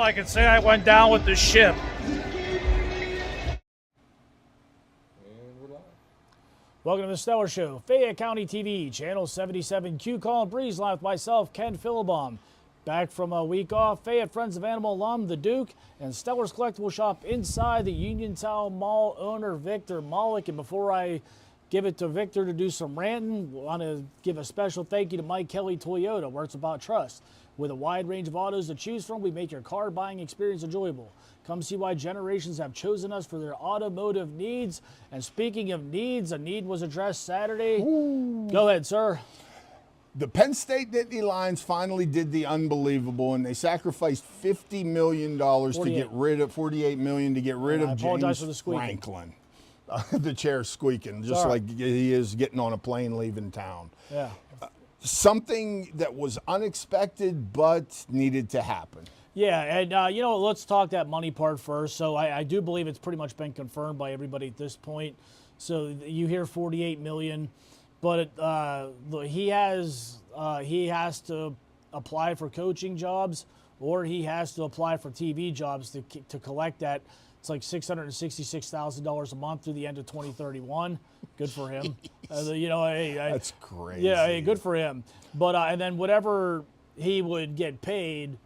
I can say I went down with the ship. Welcome to the Stellar Show, Fayette County TV, Channel 77, Q Call and Breeze, live with myself, Ken Philibom. Back from a week off, Fayette Friends of Animal alum, the Duke, and Stellar's Collectible Shop inside the Uniontown Mall owner, Victor Malik. And before I give it to Victor to do some ranting, I want to give a special thank you to Mike Kelly Toyota, where it's about trust. With a wide range of autos to choose from, we make your car buying experience enjoyable. Come see why generations have chosen us for their automotive needs. And speaking of needs, a need was addressed Saturday. Ooh. Go ahead, sir. The Penn State Nittany Lions finally did the unbelievable, and they sacrificed $50 million to get rid of $48 million to get rid of James Franklin. The chair's squeaking, just like he is getting on a plane leaving town. Yeah. Something that was unexpected but needed to happen. Yeah, and you know, let's talk that money part first. So I do believe it's pretty much been confirmed by everybody at this point. So you hear $48 million, but he has to apply for coaching jobs, or he has to apply for TV jobs to collect that. It's like $666,000 a month through the end of 2031. Good for him. You know, that's crazy. Yeah, hey, good for him. But and then whatever he would get paid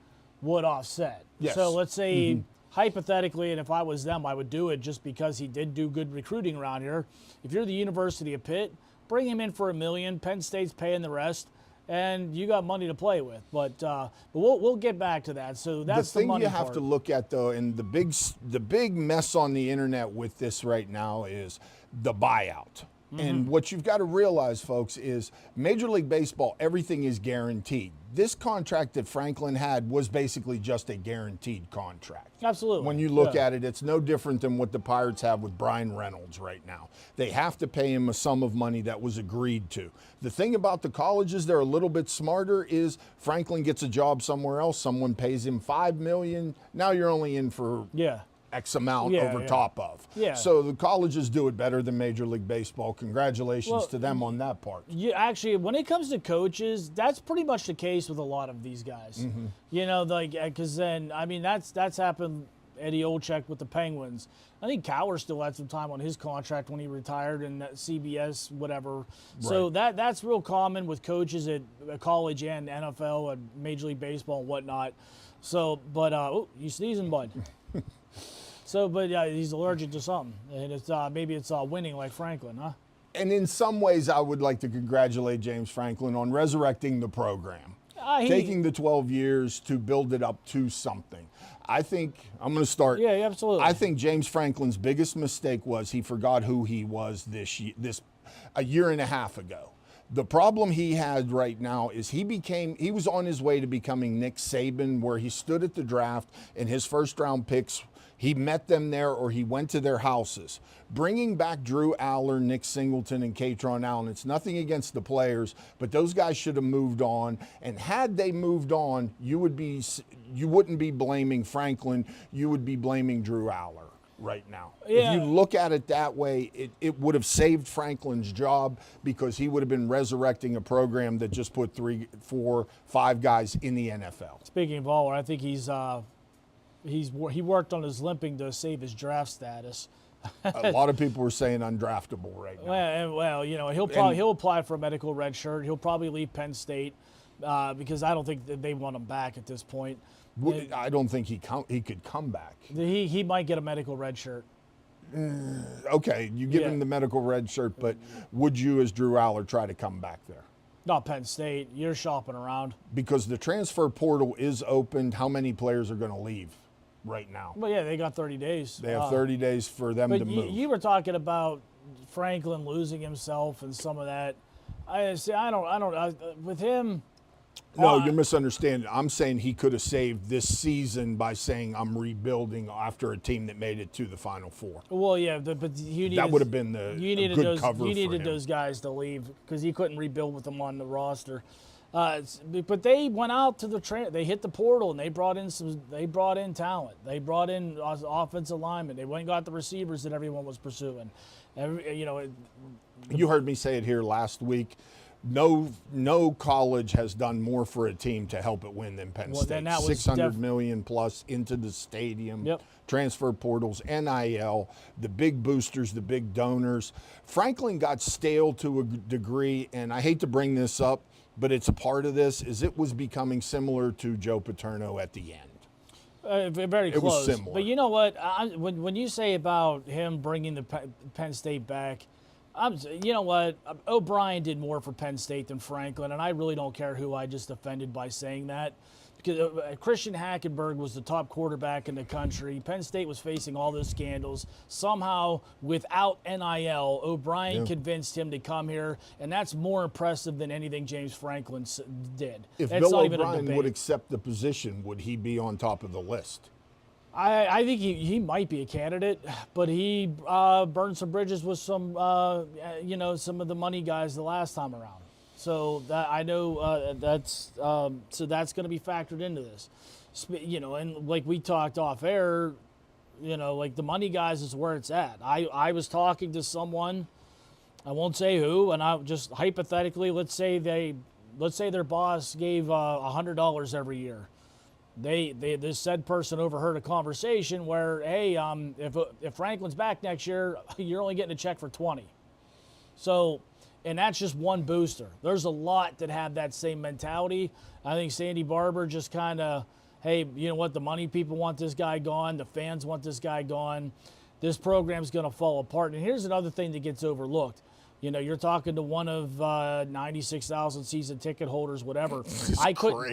would offset. Yes. So let's say hypothetically, and if I was them, I would do it just because he did do good recruiting around here. If you're the University of Pitt, bring him in for $1 million. Penn State's paying the rest. And you got money to play with, but we'll get back to that. So that's the money thing you have to look at, though, and the big mess on the internet with this right now is the buyout. And what you've got to realize, folks, is Major League Baseball, everything is guaranteed. This contract that Franklin had was basically just a guaranteed contract. Absolutely. When you look at it, it's no different than what the Pirates have with Brian Reynolds right now. They have to pay him a sum of money that was agreed to. The thing about the colleges, they're a little bit smarter, is Franklin gets a job somewhere else. Someone pays him $5 million. Now you're only in for X amount Yeah, over yeah. top of. Yeah. So the colleges do it better than Major League Baseball. Congratulations to them on that part. Actually, when it comes to coaches, that's pretty much the case with a lot of these guys. You know, like, because then, I mean, that's happened. Eddie Olczyk with the Penguins. I think Cowher still had some time on his contract when he retired in CBS, whatever. So that's real common with coaches at college and NFL and Major League Baseball and whatnot. So, but you sneezing, bud. So, but yeah, he's allergic to something, and it's maybe it's winning like Franklin, huh? And in some ways, I would like to congratulate James Franklin on resurrecting the program. Taking the 12 years to build it up to something. I think I'm going to start. Yeah, absolutely. I think James Franklin's biggest mistake was he forgot who he was a year and a half ago. The problem he had right now is he was on his way to becoming Nick Saban, where he stood at the draft and his first round picks, he met them there or he went to their houses. Bringing back Drew Aller, Nick Singleton, and Katron Allen, it's nothing against the players, but those guys should have moved on. And had they moved on, you wouldn't be blaming Franklin, you would be blaming Drew Aller right now. Yeah. If you look at it that way, it would have saved Franklin's job because he would have been resurrecting a program that just put 3, 4, 5 guys in the NFL. Speaking of Aller, I think he worked on his limping to save his draft status. A lot of people were saying undraftable right now. Well, you know, he'll apply for a medical red shirt. He'll probably leave Penn State because I don't think that they want him back at this point. I don't think he could come back. He might get a medical red shirt. Okay, you give him the medical red shirt, but would you, as Drew Aller, try to come back there? Not Penn State. You're shopping around. Because the transfer portal is opened. How many players are going to leave right now? Well, yeah, they got 30 days. They have 30 days for them to move. You were talking about Franklin losing himself and some of that. With him. No, you're misunderstanding. I'm saying he could have saved this season by saying I'm rebuilding after a team that made it to the Final Four. Well, yeah, but you needed, that would have been a good cover for him. You needed those guys to leave because he couldn't rebuild with them on the roster. But they went out to they hit the portal and they brought in talent. They brought in offensive linemen. They went and got the receivers that everyone was pursuing. You heard me say it here last week. No college has done more for a team to help it win than Penn State. $600 million plus into the stadium, transfer portals, NIL, the big boosters, the big donors. Franklin got stale to a degree, and I hate to bring this up, but it's a part of this, is it was becoming similar to Joe Paterno at the end. Very close. It was similar. But you know what? When you say about him bringing the Penn State back, you know what? O'Brien did more for Penn State than Franklin, and I really don't care who I just offended by saying that. Because Christian Hackenberg was the top quarterback in the country. Penn State was facing all those scandals. Somehow, without NIL, O'Brien convinced him to come here, and that's more impressive than anything James Franklin did. If Bill O'Brien would accept the position, would he be on top of the list? I think he might be a candidate, but he burned some bridges with some some of the money guys the last time around. So that I know that's going to be factored into this. And like we talked off air, like the money guys is where it's at. I was talking to someone, I won't say who, and I just hypothetically let's say their boss gave $100 every year. This said person overheard a conversation where, hey, if Franklin's back next year, you're only getting a check for 20. So, and that's just one booster. There's a lot that have that same mentality. I think Sandy Barber just kind of, hey, you know what? The money people want this guy gone. The fans want this guy gone. This program's going to fall apart. And here's another thing that gets overlooked. You're talking to one of 96,000 season ticket holders, whatever. I could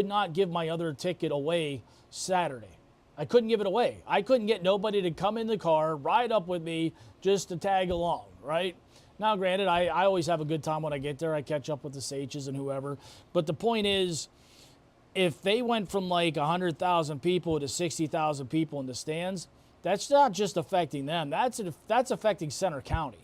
not give my other ticket away Saturday. I couldn't give it away. I couldn't get nobody to come in the car, ride up with me, just to tag along, right? Now, granted, I always have a good time when I get there. I catch up with the Sages and whoever. But the point is, if they went from like 100,000 people to 60,000 people in the stands, that's not just affecting them. That's affecting Center County.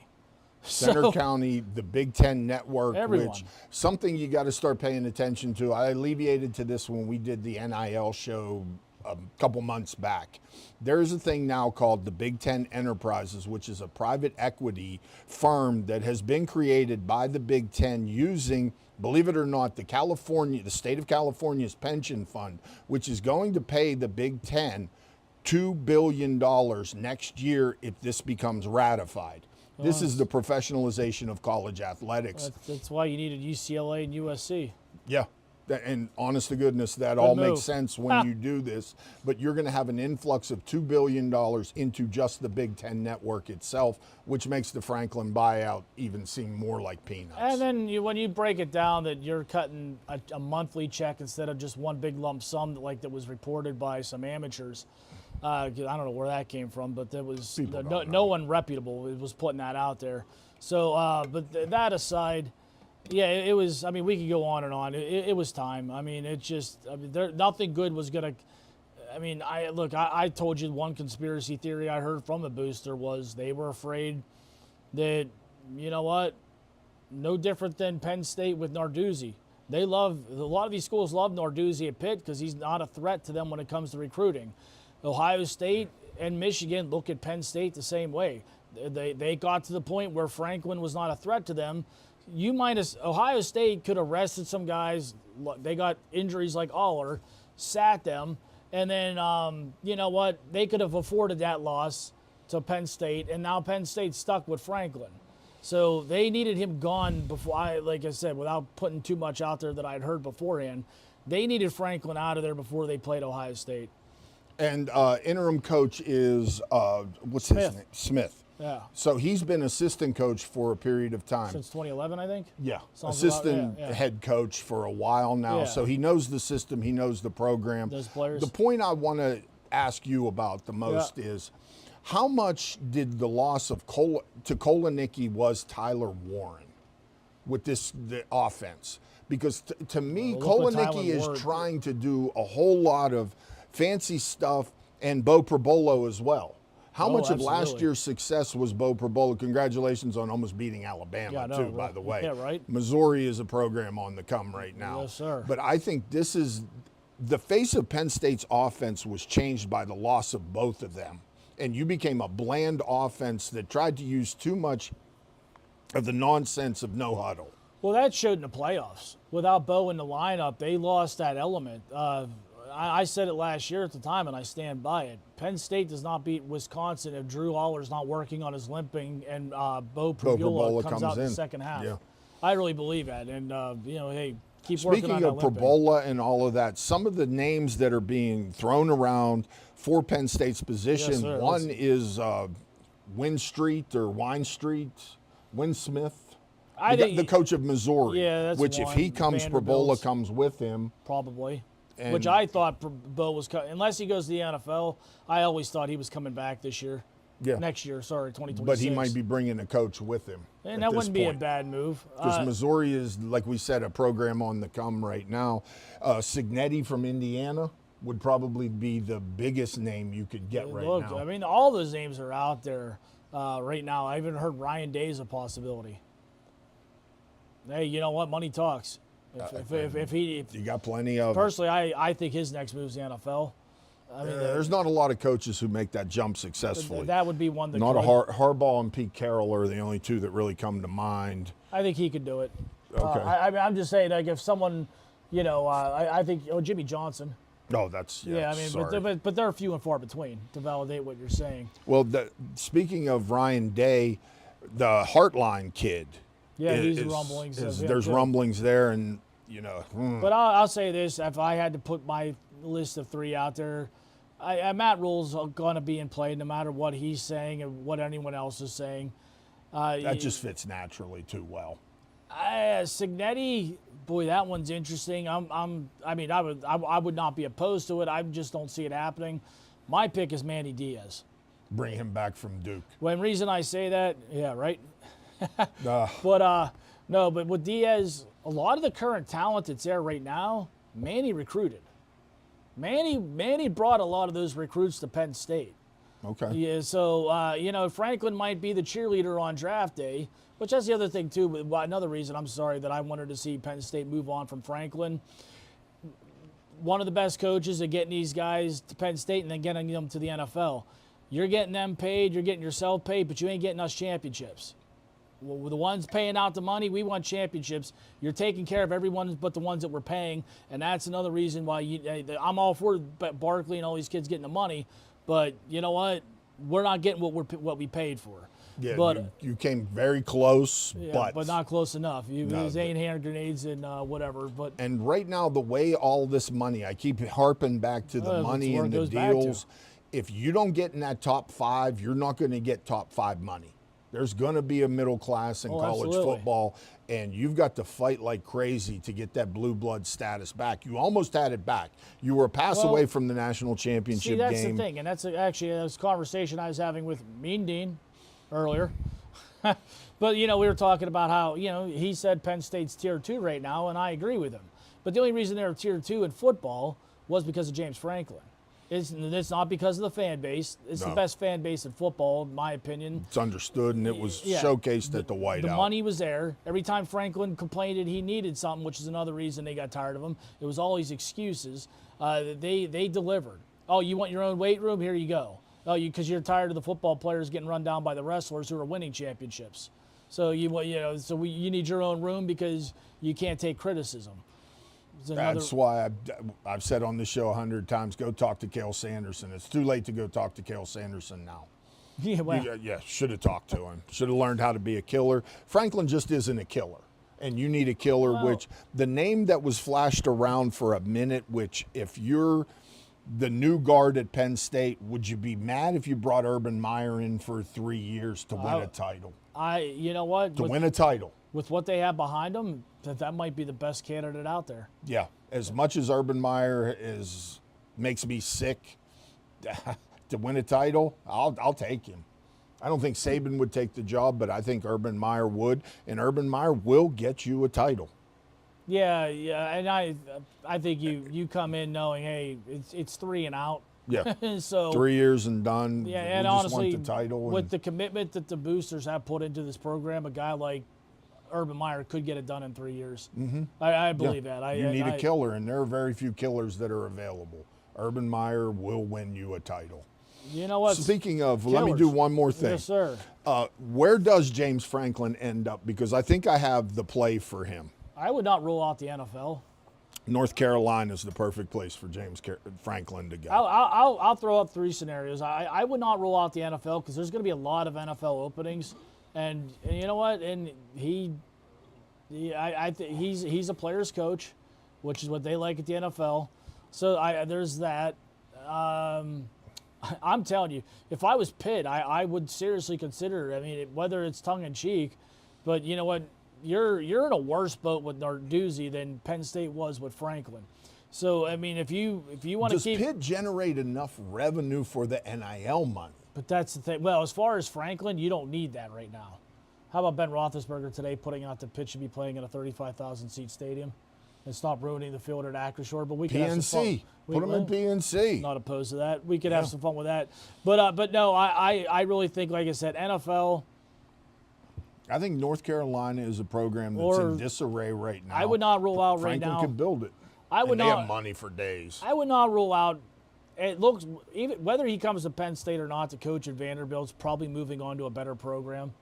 Center County, the Big Ten Network, everyone. Which something you got to start paying attention to. I alleviated to this when we did the NIL show a couple months back. There's a thing now called the Big Ten Enterprises, which is a private equity firm that has been created by the Big Ten using, believe it or not, the state of California's pension fund, which is going to pay the Big Ten $2 billion next year if this becomes ratified. This is the professionalization of college athletics. That's why you needed UCLA and USC. Yeah. And honest to goodness, that all move. makes sense when you do this. But you're going to have an influx of $2 billion into just the Big Ten network itself, which makes the Franklin buyout even seem more like peanuts. And then when you break it down that you're cutting a monthly check instead of just one big lump sum that was reported by some amateurs. I don't know where that came from, but there was no one reputable was putting that out there. So, but that aside, yeah, it was. I mean, we could go on and on. It was time. I mean, nothing good was gonna. I mean, I told you one conspiracy theory I heard from the booster was they were afraid that, you know what, no different than Penn State with Narduzzi. A lot of these schools love Narduzzi at Pitt because he's not a threat to them when it comes to recruiting. Ohio State and Michigan look at Penn State the same way. They got to the point where Franklin was not a threat to them. Ohio State could have arrested some guys. They got injuries like Aller, sat them, and then you know what? They could have afforded that loss to Penn State, and now Penn State's stuck with Franklin. So they needed him gone before. Like I said, without putting too much out there that I'd heard beforehand, they needed Franklin out of there before they played Ohio State. And interim coach is, what's his name? Smith. Yeah. So he's been assistant coach for a period of time. Since 2011, I think? Yeah. Assistant head coach for a while now. Yeah. So he knows the system. He knows the program. Those players. The point I want to ask you about the most is how much did the loss of Kolenicki was Tyler Warren with the offense? Because to me, Kolenicki is trying to do a whole lot of fancy stuff, and Bo Perbolo as well. How much of last year's success was Bo Perbolo? Congratulations on almost beating Alabama, by the way. Yeah, right. Missouri is a program on the come right now. Yes, sir. But I think this is the face of Penn State's offense was changed by the loss of both of them. And you became a bland offense that tried to use too much of the nonsense of no huddle. Well, that showed in the playoffs. Without Bo in the lineup, they lost that element. I said it last year at the time, and I stand by it. Penn State does not beat Wisconsin if Drew Aller's not working on his limping and Bo Perbolo comes out in the second half. Yeah. I really believe that. And, hey, keep working on that limping. Speaking of Perbolo and all of that, some of the names that are being thrown around for Penn State's position, one is Win Street or Wine Street, Win Smith. The coach of Missouri, which if he comes, Perbolo comes with him. Probably. Which I thought Bo was unless he goes to the NFL. I always thought he was coming back this year. Yeah. Next year, 2026. But he might be bringing a coach with him. And that wouldn't be a bad move. Because Missouri is, like we said, a program on the come right now. Signetti from Indiana would probably be the biggest name you could get right now. I mean, all those names are out there right now. I even heard Ryan Day is a possibility. Hey, you know what? Money talks. If you got plenty of. Personally, I think his next move is the NFL. I mean, there's not a lot of coaches who make that jump successfully. That would be one that not Harbaugh and Pete Carroll are the only two that really come to mind. I think he could do it. Okay. I'm just saying, like, if someone, I think Jimmy Johnson. No, that's I mean, but they're few and far between to validate what you're saying. Well, speaking of Ryan Day, the Heartline kid. Yeah, he's rumblings. There's rumblings there, and But I'll say this: if I had to put my list of three out there, Matt Rule's going to be in play no matter what he's saying and what anyone else is saying. That just fits naturally too well. Signetti, boy, that one's interesting. I would not be opposed to it. I just don't see it happening. My pick is Manny Diaz. Bring him back from Duke. One reason I say that, yeah, right. But with Diaz, a lot of the current talent that's there right now, Manny recruited. Manny brought a lot of those recruits to Penn State. Okay. Yeah, so Franklin might be the cheerleader on draft day, which that's the other thing too. Another reason that I wanted to see Penn State move on from Franklin. one of the best coaches at getting these guys to Penn State and then getting them to the NFL. You're getting them paid, you're getting yourself paid, but you ain't getting us championships. Well, the ones paying out the money, we want championships. You're taking care of everyone but the ones that we're paying, and that's another reason why I'm all for Barkley and all these kids getting the money, but you know what? We're not getting what we paid for. Yeah, but you came very close, but not close enough. These ain't hand grenades and whatever. And right now, the way all this money, I keep harping back to the money and the deals. If you don't get in that top 5, you're not going to get top 5 money. There's going to be a middle class in college football, and you've got to fight like crazy to get that blue blood status back. You almost had it back. You were a pass away from the national championship game. See, that's the thing, and that's actually a conversation I was having with Mean Dean earlier. But, we were talking about how, he said Penn State's Tier 2 right now, and I agree with him. But the only reason they're Tier 2 in football was because of James Franklin. It's not because of the fan base. It's the best fan base in football, in my opinion. It's understood, and it was showcased at the whiteout. The money was there. Every time Franklin complained that he needed something, which is another reason they got tired of him, it was all these excuses. They delivered. Oh, you want your own weight room? Here you go. Oh, because you're tired of the football players getting run down by the wrestlers who are winning championships. So you need your own room because you can't take criticism. That's why I've said on this show 100 times, go talk to Cale Sanderson. It's too late to go talk to Cale Sanderson now. Yeah, should have talked to him. Should have learned how to be a killer. Franklin just isn't a killer. And you need a killer, which the name that was flashed around for a minute, which if you're the new guard at Penn State, would you be mad if you brought Urban Meyer in for 3 years to win a title? You know what? To win a title. With what they have behind them, that might be the best candidate out there. Yeah. As much as Urban Meyer makes me sick to win a title, I'll take him. I don't think Saban would take the job, but I think Urban Meyer would, and Urban Meyer will get you a title. Yeah, and I think you come in knowing, hey, it's 3 and out. Yeah. So 3 years and done. Yeah, and just honestly, want the title with the commitment that the boosters have put into this program, a guy like Urban Meyer could get it done in 3 years. Mm-hmm. I believe that. You need a killer, and there are very few killers that are available. Urban Meyer will win you a title. You know what? Speaking of, let me do one more thing. Yes, sir. Where does James Franklin end up? Because I think I have the play for him. I would not rule out the NFL. North Carolina is the perfect place for James Franklin to go. I'll throw up 3 scenarios. I would not rule out the NFL because there's going to be a lot of NFL openings. And you know what? And he's a player's coach, which is what they like at the NFL. So there's that. I'm telling you, if I was Pitt, I would seriously consider. I mean, whether it's tongue in cheek, but you know what? You're in a worse boat with Narduzzi than Penn State was with Franklin. So I mean, if you want to keep, does Pitt generate enough revenue for the NIL money? But that's the thing. Well, as far as Franklin, you don't need that right now. How about Ben Roethlisberger today putting out that Pitt should be playing in a 35,000-seat stadium and stop ruining the field at Acrisure? But we could have some fun. Put them in PNC. Not opposed to that. We could have some fun with that. But no, I really think, like I said, NFL. I think North Carolina is a program that's in disarray right now. I would not rule out right now. Franklin could build it. They have money for days. I would not rule out. It looks, even whether he comes to Penn State or not to coach at Vanderbilt's probably moving on to a better program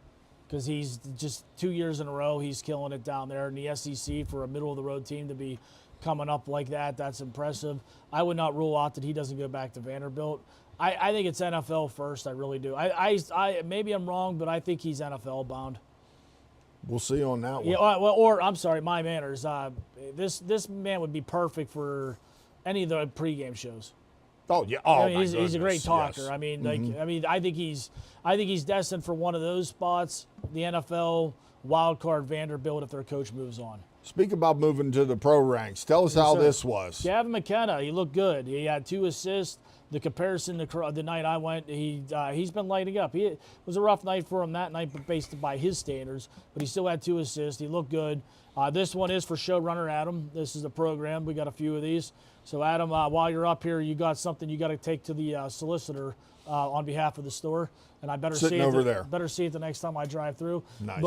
because he's just 2 years in a row he's killing it down there in the SEC for a middle of the road team to be coming up like that. That's impressive. I would not rule out that he doesn't go back to Vanderbilt. I think it's NFL first. I really do. I maybe I'm wrong, but I think he's NFL bound. We'll see on that one. Yeah, or I'm sorry, my manners. This man would be perfect for any of the pregame shows. Oh yeah, I mean, he's a great talker. Yes. I mean, I think he's destined for one of those spots. The NFL wild card Vanderbilt if their coach moves on. Speak about moving to the pro ranks. Tell us how this was. Gavin McKenna, he looked good. He had 2 assists. The comparison the night I went, he's been lighting up. It was a rough night for him that night, but based by his standards. But he still had 2 assists. He looked good. This one is for showrunner Adam. This is the program. We got a few of these. So Adam, while you're up here, you got something you got to take to the solicitor on behalf of the store, and I better Sitting see it over there. Better see it the next time I drive through. Nice.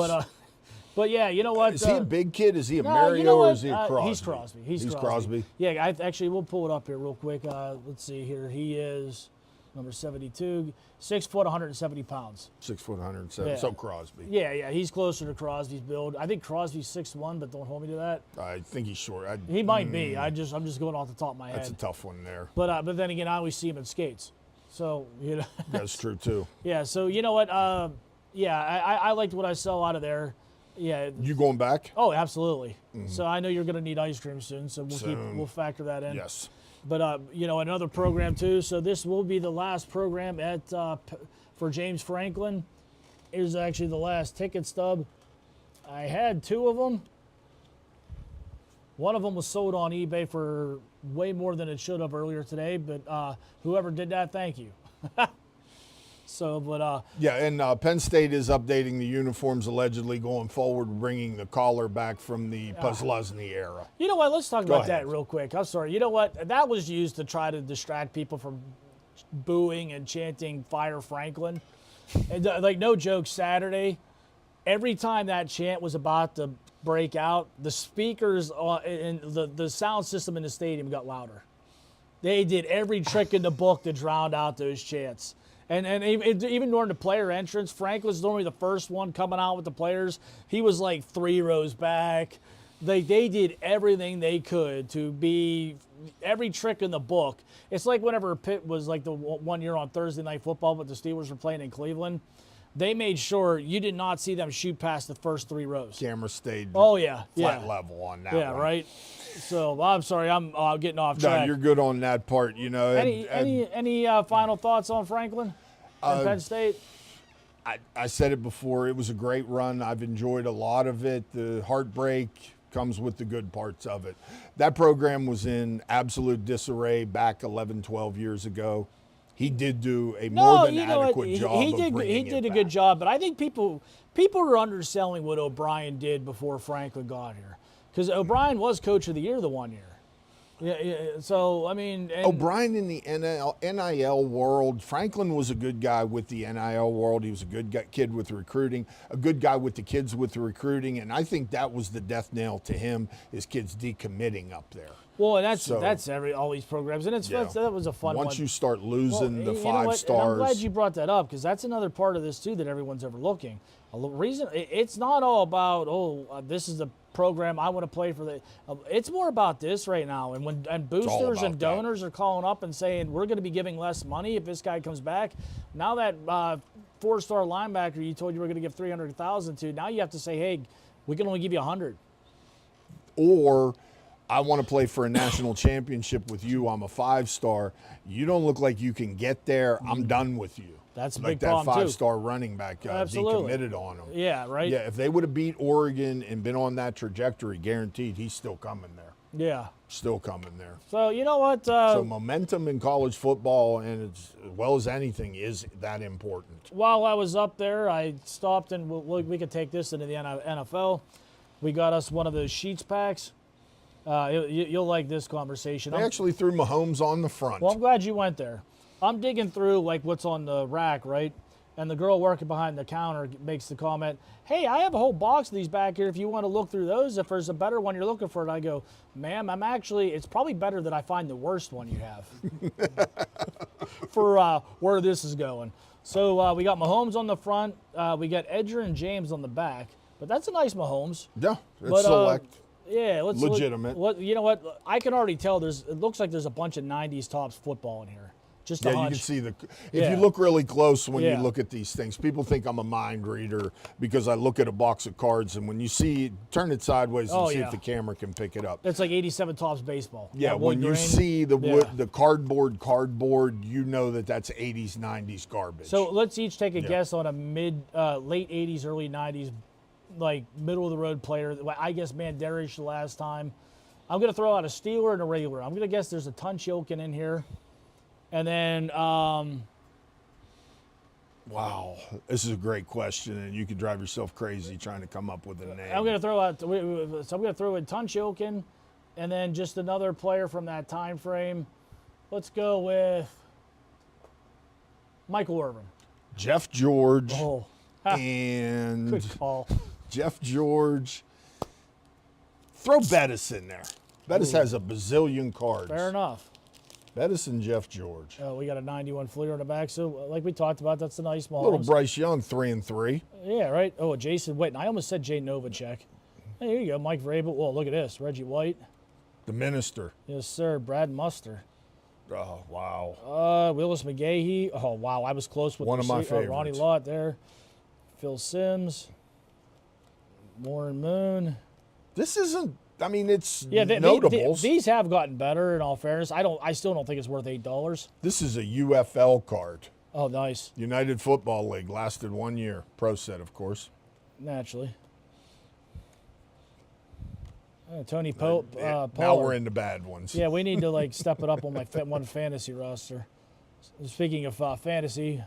But But yeah, you know what? Is he a big kid? Is he a No, Mario you know or what? is he a Crosby? He's Crosby. He's Crosby. Yeah, actually, we'll pull it up here real quick. Let's see here. He is number 72, 6 foot, 170 pounds. 6 foot, 107. Yeah. So Crosby. Yeah, he's closer to Crosby's build. I think Crosby's 6'1", but don't hold me to that. I think he's short. He might be. I'm just going off the top of my head. That's a tough one there. But then again, I always see him in skates. So, you know. That's true, too. Yeah, so you know what? I liked what I saw out of there. Yeah. You going back? Oh, absolutely. So I know you're going to need ice cream soon, so Soon. we'll factor that in. Yes. But you know, another program too. So this will be the last program for James Franklin. Here's actually the last ticket stub. I had 2 of them. One of them was sold on eBay for way more than it should have earlier today. But whoever did that, thank you. So, but yeah, and Penn State is updating the uniforms allegedly going forward, bringing the collar back from the Posluszny era. You know what? Let's talk about ahead. that real quick. I'm sorry. You know what? That was used to try to distract people from booing and chanting "Fire Franklin." And like no joke, Saturday, every time that chant was about to break out, the speakers and the sound system in the stadium got louder. They did every trick in the book to drown out those chants. And even during the player entrance, Frank was normally the first one coming out with the players. He was like 3 rows back. They did everything they could to be every trick in the book. It's like whenever Pitt was like the one year on Thursday Night Football, but the Steelers were playing in Cleveland. They made sure you did not see them shoot past the first 3 rows. Camera stayed flat level on that Yeah, one. right. So I'm sorry, I'm getting off track. No, you're good on that part. You know. Any final thoughts on Franklin and Penn State? I said it before. It was a great run. I've enjoyed a lot of it. The heartbreak comes with the good parts of it. That program was in absolute disarray back 11, 12 years ago. He did do a more than adequate job. He did a good job, but I think people are underselling what O'Brien did before Franklin got here, because O'Brien was Coach of the Year the one year. Yeah. So I mean, O'Brien in the NIL world, Franklin was a good guy with the NIL world. He was a good kid with recruiting, a good guy with the kids with the recruiting, and I think that was the death nail to him, is kids decommitting up there. Well, and that's all these programs, and that was a fun one. Once you start losing the 5 stars. And I'm glad you brought that up, because that's another part of this too that everyone's overlooking. It's not all about this is the program I want to play for. It's more about this right now, and boosters and donors are calling up and saying we're going to be giving less money if this guy comes back. Now that 4-star linebacker you told you were going to give $300,000 to, now you have to say, hey, we can only give you 100. Or I want to play for a national championship with you. I'm a 5-star. You don't look like you can get there. I'm done with you. That's a like big that problem, too. 5-star running back decommitted on him. Yeah, right? Yeah, if they would have beat Oregon and been on that trajectory, guaranteed he's still coming there. Yeah. Still coming there. So, you know what? So momentum in college football, and as well as anything, is that important. While I was up there, I stopped, and we could take this into the NFL. We got us one of those sheets packs. You'll like this conversation. They actually threw Mahomes on the front. Well, I'm glad you went there. I'm digging through like what's on the rack, right? And the girl working behind the counter makes the comment, hey, I have a whole box of these back here if you want to look through those. If there's a better one you're looking for. And I go, ma'am, it's probably better that I find the worst one you have for where this is going. So we got Mahomes on the front. We got Edger and James on the back. But that's a nice Mahomes. Yeah, it's select. Yeah, legitimate. You know what? I can already tell it looks like there's a bunch of 90s tops football in here. Just you can see if you look really close when you look at these things, people think I'm a mind reader because I look at a box of cards, and when you see, turn it sideways and see if the camera can pick it up. It's like 87 tops baseball. Yeah, when you see the wood, the cardboard, you know that's 80s, 90s garbage. So let's each take a guess on a late 80s, early 90s, like middle of the road player. I guess Mandarish the last time. I'm going to throw out a Steeler and a regular. I'm going to guess there's a Tunch-Ilkin in here. And then, wow, this is a great question, and you could drive yourself crazy trying to come up with a name. I'm going to throw in Tunch-Ilkin, and then just another player from that time frame. Let's go with Michael Irvin. Jeff George. Oh, and good call. Jeff George. Throw Bettis in there. Bettis has a bazillion cards. Fair enough. Bettis and Jeff George. We got a 91 Fleer in the back. So, like we talked about, that's a nice Mahomes. Little Bryce Young, 3-3. Yeah, right. Oh, Jason Witten. I almost said Jay Novacek. Hey, here you go. Mike Vrabel. Whoa, look at this. Reggie White. The Minister. Yes, sir. Brad Muster. Oh, wow. Willis McGahee. Oh, wow. I was close with one of my favorites. Ronnie Lott there. Phil Simms. Warren Moon. This isn't, I mean, it's notables. These have gotten better, in all fairness. I still don't think it's worth $8. This is a UFL card. Oh, nice. United Football League. Lasted 1 year. Pro set, of course. Naturally. Tony Pope. Now we're into bad ones. Yeah, we need to step it up on my one fantasy roster. Speaking of fantasy,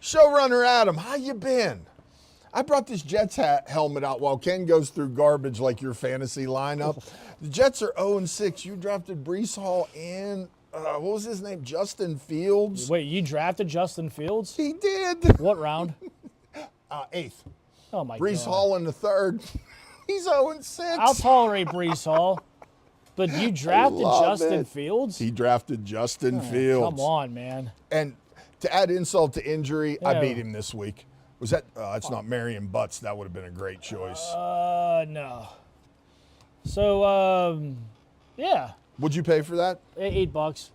Showrunner Adam, how you been? I brought this Jets helmet out while Ken goes through garbage like your fantasy lineup. The Jets are 0-6. You drafted Breece Hall and what was his name? Justin Fields. Wait, you drafted Justin Fields? He did. What round? 8th. Oh my Breece God. Hall in the 3rd. He's 0-6. I'll tolerate Breece Hall, but you drafted Justin Fields? He drafted Justin Fields. Come on, man. And to add insult to injury, I beat him this week. Was that? It's not Marion Butts. That would have been a great choice. No. So, yeah. Would you pay for that? $8.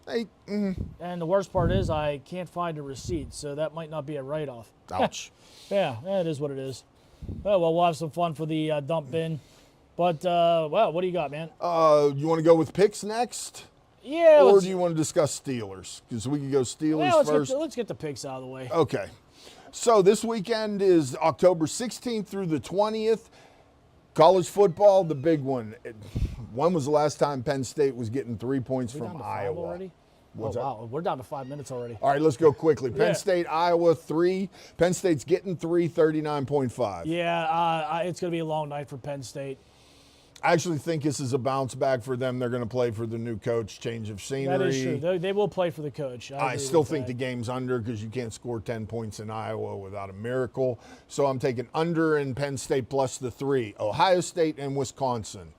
$8. And the worst part is I can't find a receipt, so that might not be a write-off. Ouch. Yeah, it is what it is. Oh, well, we'll have some fun for the dump bin. But, well, what do you got, man? You want to go with picks next? Yeah. Or do you want to discuss Steelers? Because we can go Steelers first. Let's get the picks out of the way. Okay. So this weekend is October 16th through the 20th. College football, the big one. When was the last time Penn State was getting 3 points from Iowa? Already? What's wow. We're down to 5 minutes already. All right, let's go quickly. Penn State, Iowa, 3. Penn State's getting 3, 39.5. Yeah, it's going to be a long night for Penn State. I actually think this is a bounce back for them. They're going to play for the new coach, change of scenery. That is true. They will play for the coach. I still think the game's under because you can't score 10 points in Iowa without a miracle. So I'm taking under in Penn State plus the 3. Ohio State and Wisconsin.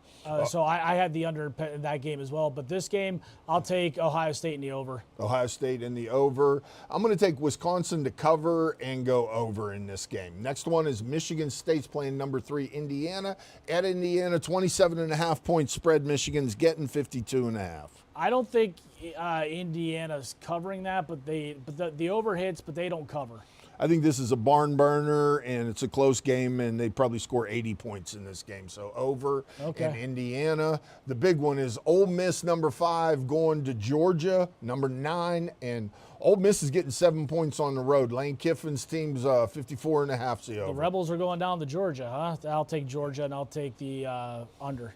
So I had the under in that game as well. But this game, I'll take Ohio State in the over. Ohio State in the over. I'm going to take Wisconsin to cover and go over in this game. Next one is Michigan State's playing number 3 Indiana. At Indiana, 27.5 point spread. Michigan's getting 52.5. I don't think Indiana's covering that, but the over hits, but they don't cover. I think this is a barn burner, and it's a close game, and they probably score 80 points in this game. So over in Indiana. The big one is Ole Miss, number 5, going to Georgia, number 9. And Ole Miss is getting 7 points on the road. Lane Kiffin's team's 54.5. The over. The Rebels are going down to Georgia, huh? I'll take Georgia, and I'll take the under.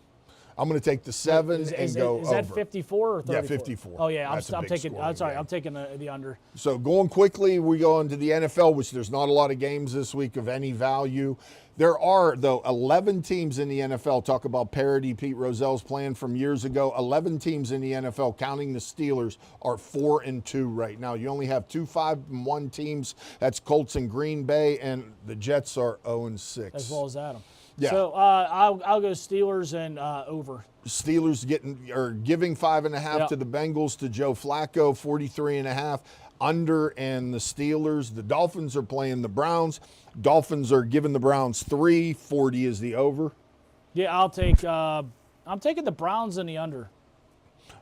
I'm going to take the 7 and go over. Is that 54 or 34? Yeah, 54. Oh, yeah, I'm taking the under. So going quickly, we go into the NFL, which there's not a lot of games this week of any value. There are, though, 11 teams in the NFL. Talk about parity, Pete Rozell's plan from years ago. 11 teams in the NFL, counting the Steelers, are 4-2 right now. You only have 2 5-1 teams. That's Colts and Green Bay, and the Jets are 0-6. As well as Adam. Yeah. So I'll go Steelers and over. Steelers giving 5.5 to the Bengals to Joe Flacco, 43.5 under, and the Steelers. The Dolphins are playing the Browns. Dolphins are giving the Browns 3, 40 is the over. Yeah, I'm taking the Browns and the under.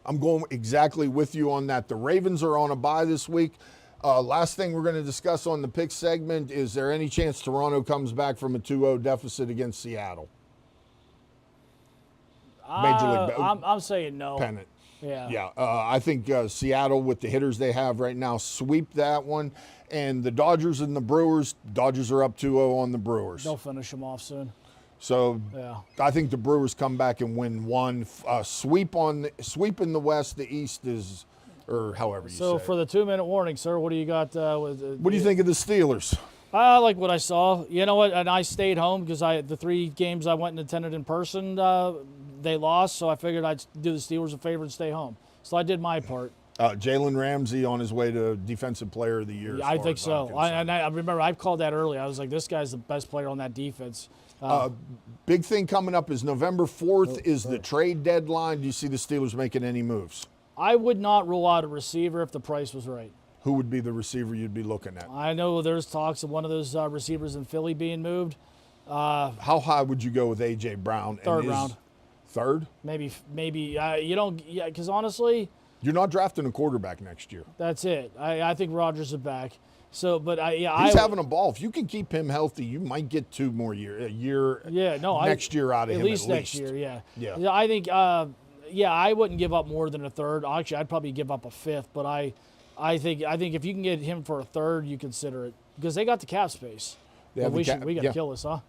I'm going exactly with you on that. The Ravens are on a bye this week. Last thing we're going to discuss on the pick segment, is there any chance Toronto comes back from a 2-0 deficit against Seattle? Major League I'm saying no. Pennant. Yeah. I think Seattle, with the hitters they have right now, sweep that one. And the Dodgers and the Brewers, Dodgers are up 2-0 on the Brewers. They'll finish them off soon. So I think the Brewers come back and win one. Sweep in the West. The East is, or however you say. So for the 2-minute warning, sir, what do you got? What do you think of the Steelers? I like what I saw. You know what? And I stayed home because the 3 games I went and attended in person, they lost. So I figured I'd do the Steelers a favor and stay home. So I did my part. Jalen Ramsey on his way to Defensive Player of the Year. I think so. I remember I called that early. I was like, this guy's the best player on that defense. Big thing coming up is November 4th is the trade deadline. Do you see the Steelers making any moves? I would not rule out a receiver if the price was right. Who would be the receiver you'd be looking at? I know there's talks of one of those receivers in Philly being moved. How high would you go with A.J. Brown? Third round. Third? Maybe. You don't. Yeah, because honestly, you're not drafting a quarterback next year. That's it. I think Rodgers is back. So, but he's having a ball. If you can keep him healthy, you might get 2 more years. Next year out of him. At least next year. Yeah. I think. I wouldn't give up more than a third. Actually, I'd probably give up a fifth. But I think if you can get him for a third, you consider it because they got the cap space. We got to kill this, huh?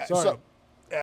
So